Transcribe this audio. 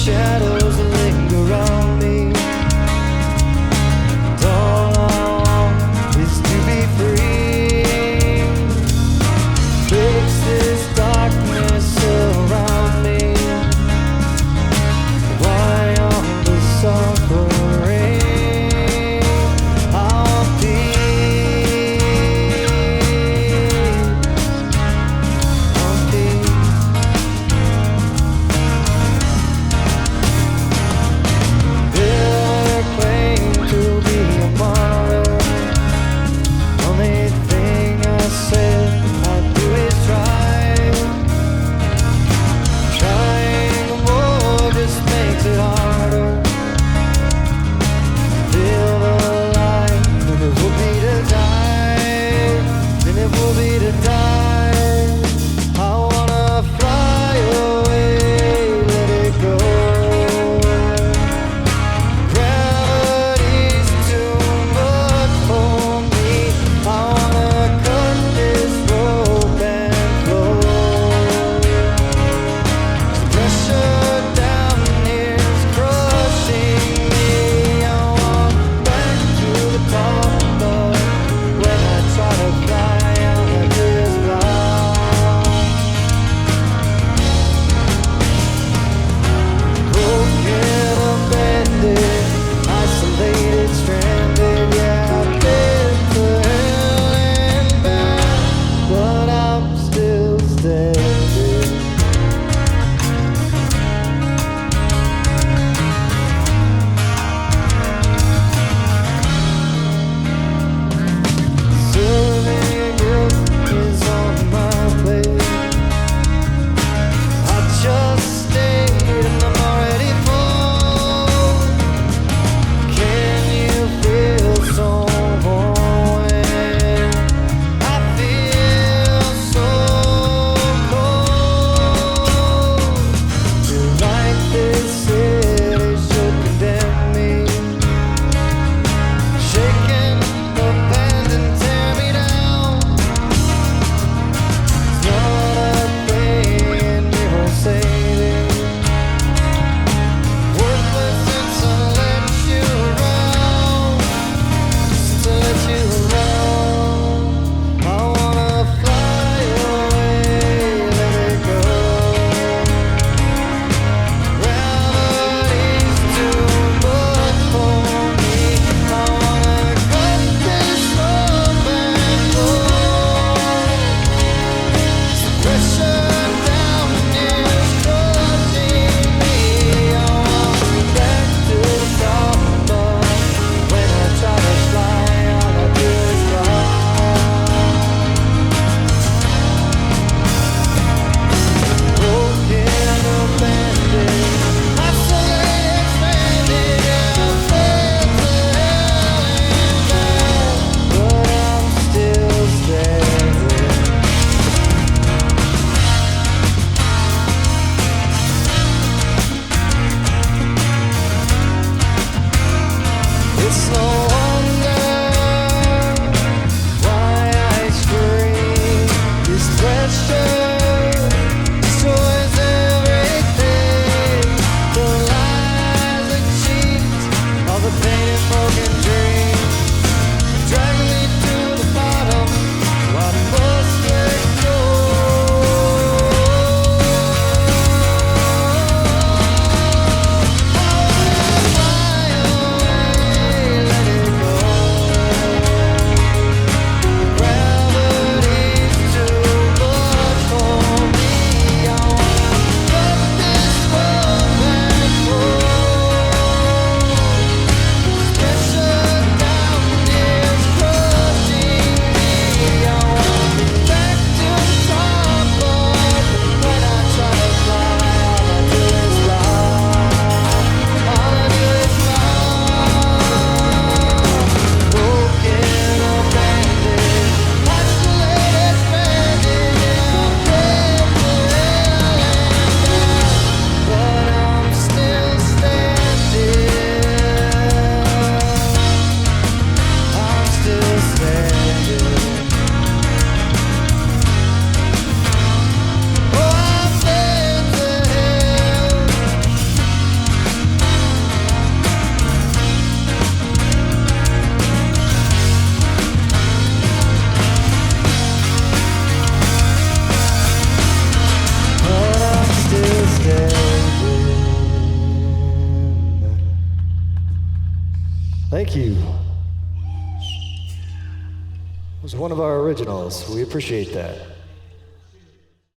shadows linger on me. And all I want is to be free. Fix this darkness around me. Why all the suffering? I'll They'll claim to be a martyr. Only thing I said I'd do is try. Trying more just makes it harder. Live a life, and it will be to die. Then it will be to die. I wanna fly away, let it go. Gravity's too much for me. I wanna cut this rope and float. The pressure down here's crushing me. I want back to the top, but when I try to fly, I just fly. Broken, abandoned, isolated, stranded. Yeah, I've been to hell and back, but I'm still standing. Serving guilt is on my plate. I just stayed and I'm already full. Can you feel so warm when I feel so cold? Feel like this city should condemn me. Shaking the band and tear me down. It's not a thing you're saving. Worthless since I let you around. Since I let you around. I wanna fly away, let it go. Gravity's too much for me. I wanna cut this rope and float. Pressure down is crushing me. I want back to the top, but when I try to fly, all I do is fly. Broken, abandoned, isolated, stranded. Yeah, I've been to hell and back, but I'm still standing. It's no wonder why I scream. This pressure destroys everything. The lies and cheats, all the pain and broken dreams, drag me to the bottom, so I must let go. I wanna fly away, let it Thank you. It was one of our originals. We appreciate that.